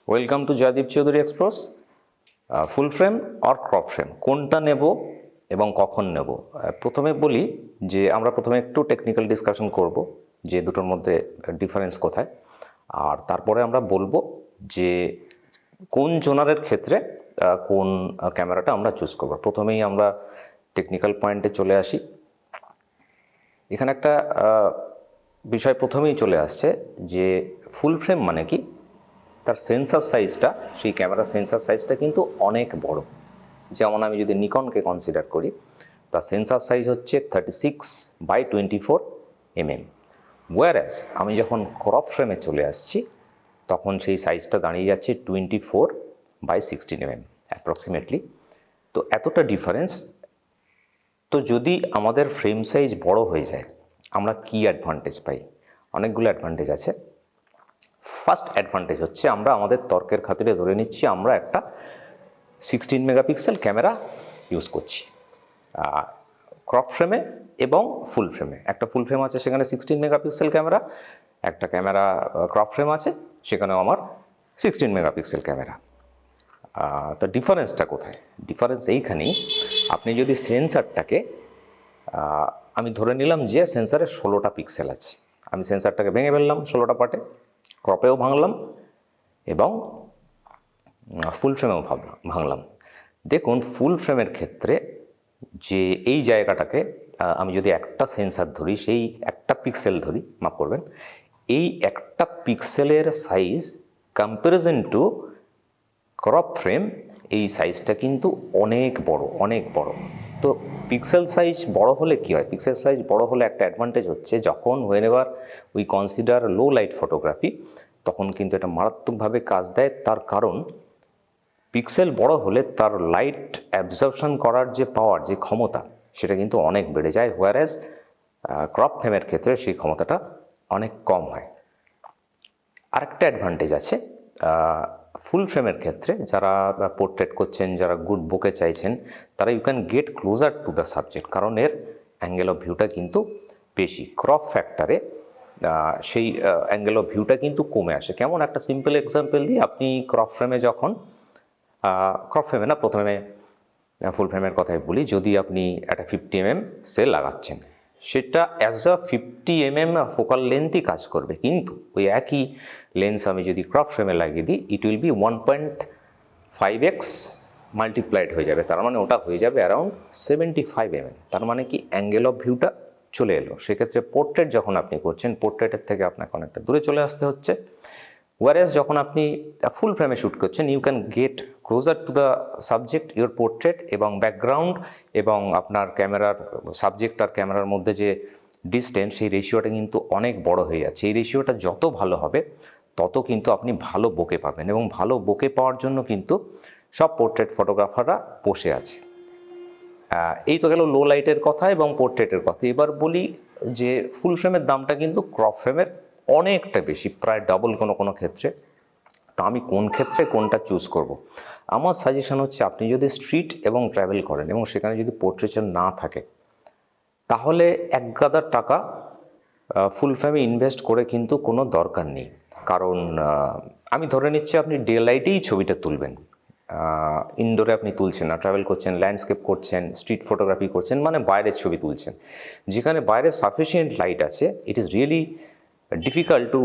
Welcome to Joydeep Chowdhury express. Full frame or crop frame কোনটা নেব এবং কখন নেব? প্রথমে বলি যে আমরা প্রথমে একটু টেকনিক্যাল ডিসকাশন করব যে দুটোর মধ্যে ডিফারেন্স কোথায়, আর তারপরে আমরা বলবো যে কোন জোনারের ক্ষেত্রে কোন ক্যামেরাটা আমরা চুজ করব। প্রথমেই আমরা টেকনিক্যাল পয়েন্টে চলে আসি। এখানে একটা বিষয় প্রথমেই চলে আসছে যে ফুল ফ্রেম মানে কি, তার সেন্সার সাইজটা, সেই ক্যামেরা সেন্সার সাইজটা কিন্তু অনেক বড়। যেমন আমি যদি নিকনকে কনসিডার করি, তার সেন্সার সাইজ হচ্ছে 36/24 mm, ওয়ারএস আমি যখন ক্রপ ফ্রেমে চলে আসছি তখন সেই সাইজটা দাঁড়িয়ে যাচ্ছে 24/16 mm অ্যাপ্রক্সিমেটলি। তো এতটা ডিফারেন্স। তো যদি আমাদের ফ্রেম সাইজ বড় হয়ে যায় আমরা কি অ্যাডভান্টেজ পাই? অনেকগুলো অ্যাডভান্টেজ আছে। ফার্স্ট অ্যাডভান্টেজ হচ্ছে আমরা আমাদের তর্কের খাতিরে ধরে নিচ্ছি আমরা একটা 16 মেগাপিক্সেল ক্যামেরা ইউজ করছি ক্রপ ফ্রেমে এবং ফুল ফ্রেমে। একটা ফুল ফ্রেম আছে সেখানে 16 মেগাপিক্সেল ক্যামেরা, একটা ক্যামেরা ক্রপ ফ্রেম আছে সেখানেও আমার 16 মেগাপিক্সেল ক্যামেরা। তো ডিফারেন্সটা কোথায়? ডিফারেন্স এইখানেই, আপনি যদি সেন্সারটাকে আমি ধরে নিলাম যে সেন্সারে 16টা পিক্সেল আছে, আমি সেন্সারটাকে ভেঙে ফেললাম 16টা পার্টে, ক্রপেও ভাঙলাম এবং ফুল ফ্রেমেও ভাঙলাম। দেখুন ফুল ফ্রেমের ক্ষেত্রে যে এই জায়গাটাকে আমি যদি একটা সেন্সার ধরি, সেই একটা পিক্সেল ধরি, মাফ করবেন, এই একটা পিক্সেলের size comparison two crop frame, এই সাইজটা কিন্তু অনেক বড়, অনেক বড়। তো পিক্সেল সাইজ বড় হলে কি হয়? পিক্সেল সাইজ বড় হলে একটা অ্যাডভান্টেজ হচ্ছে যখন হোয়েনেভার we consider low light photography, তখন কিন্তু এটা মারাত্মকভাবে কাজ দেয়। তার কারণ পিক্সেল বড় হলে তার লাইট অ্যাবজর্পশন করার যে পাওয়ার, যে ক্ষমতা, সেটা কিন্তু অনেক বেড়ে যায়, হোয়ারএজ ক্রপ ফ্রেমের ক্ষেত্রে সেই ক্ষমতাটা অনেক কম হয়। আরেকটা অ্যাডভান্টেজ আছে ফুল ফ্রেমের ক্ষেত্রে, যারা পোর্ট্রেট করছেন, যারা গুড বুকে চাইছেন, তারা you can get closer to the subject, কারণ এর অ্যাঙ্গেল অফ ভিউটা কিন্তু বেশি। ক্রপ ফ্যাক্টরে সেই অ্যাঙ্গেল অফ ভিউটা কিন্তু কমে আসে। কেমন? একটা সিম্পল এক্সাম্পল দিই, আপনি ক্রপ ফ্রেমে যখন ক্রপ ফ্রেমে না, প্রথমে ফুল ফ্রেমের কথাই বলি, যদি আপনি একটা 50 mm সেল লাগাচ্ছেন, সেটা অ্যাজ আ 50 mm ফোকাল লেন্থই কাজ করবে, কিন্তু ওই একই লেন্স আমি যদি ক্রপ ফ্রেমে লাগিয়ে দিই, it will be 1.5x multiplied হয়ে যাবে, তার মানে ওটা হয়ে যাবে অ্যারাউন্ড 75 mm। তার মানে কি অ্যাঙ্গেল অফ ভিউটা চলে এলো। সেক্ষেত্রে পোর্ট্রেট যখন আপনি করছেন, পোর্ট্রেটের থেকে আপনাকে অনেকটা দূরে চলে আসতে হচ্ছে, ওয়ারেস যখন আপনি ফুল ফ্রেমে শ্যুট করছেন, you can get closer to the subject, your portrait এবং ব্যাকগ্রাউন্ড এবং আপনার ক্যামেরার সাবজেক্ট আর ক্যামেরার মধ্যে যে ডিস্টেন্স, সেই রেশিওটা কিন্তু অনেক বড় হয়ে যাচ্ছে। এই রেশিওটা যত ভালো হবে তত কিন্তু আপনি ভালো বোকে পাবেন, এবং ভালো বোকে পাওয়ার জন্য কিন্তু সব পোর্ট্রেট ফটোগ্রাফাররা বসে আছে। এই তো গেল লো লাইটের কথা এবং পোর্ট্রেটের কথা। এবার বলি যে ফুল ফ্রেমের দামটা কিন্তু ক্রপ ফ্রেমের অনেকটা বেশি, প্রায় ডবল কোনো কোনো ক্ষেত্রে। তো আমি কোন ক্ষেত্রে কোনটা চুজ করব? আমার সাজেশন হচ্ছে, আপনি যদি স্ট্রিট এবং ট্রাভেল করেন এবং সেখানে যদি পোর্ট্রেচার না থাকে, তাহলে এক গাদা টাকা ফুল ফ্রেমে ইনভেস্ট করে কিন্তু কোনো দরকার নেই। কারণ আমি ধরে নিচ্ছি আপনি ডে লাইটেই ছবিটা তুলবেন, ইনডোরে আপনি তুলছেন না, ট্রাভেল করছেন, ল্যান্ডস্কেপ করছেন, স্ট্রিট ফটোগ্রাফি করছেন, মানে বাইরের ছবি তুলছেন, যেখানে বাইরে সাফিসিয়েন্ট লাইট আছে। It is really difficult to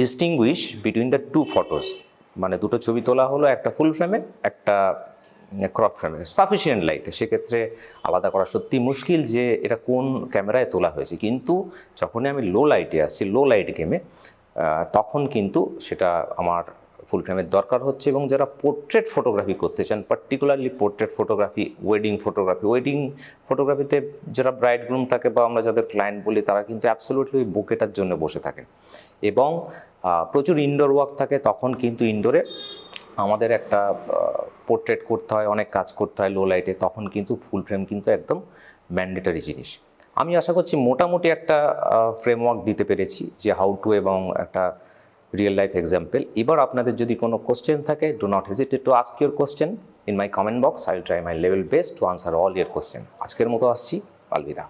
distinguish between the two photos. মানে দুটো ছবি তোলা হলো, একটা ফুল ফ্রেমে, একটা ক্রপ ফ্রেমে, সাফিসিয়েন্ট লাইটে, সেক্ষেত্রে আলাদা করা সত্যি মুশকিল যে এটা কোন ক্যামেরায় তোলা হয়েছে। কিন্তু যখনই আমি লো লাইটে আসছি, লো লাইট গেমে, তখন কিন্তু সেটা আমার ফুল ফ্রেমের দরকার হচ্ছে। এবং যারা পোর্ট্রেট ফটোগ্রাফি করতে চান, পার্টিকুলারলি পোর্ট্রেট ফটোগ্রাফি, ওয়েডিং ফটোগ্রাফিতে যারা ব্রাইড গ্রুম থাকে বা আমরা যাদের ক্লায়েন্ট বলি, তারা কিন্তু অ্যাবসলিউটলি ওই বুকেটার জন্য বসে থাকেন। এবং প্রচুর ইনডোর ওয়ার্ক থাকে, তখন কিন্তু ইনডোরে আমাদের একটা পোর্ট্রেট করতে হয়, অনেক কাজ করতে হয় লো লাইটে, তখন কিন্তু ফুল ফ্রেম কিন্তু একদম ম্যান্ডেটরি জিনিস। আমি আশা করছি মোটামুটি একটা ফ্রেমওয়ার্ক দিতে পেরেছি যে হাউ টু, এবং একটা রিয়েল লাইফ এক্সাম্পল। এবার আপনাদের যদি কোনো কোশ্চেন থাকে, do not hesitate to ask your question in my comment box. I will try my level best to answer all your question. আজকের মতো আসছি, আলবিদা।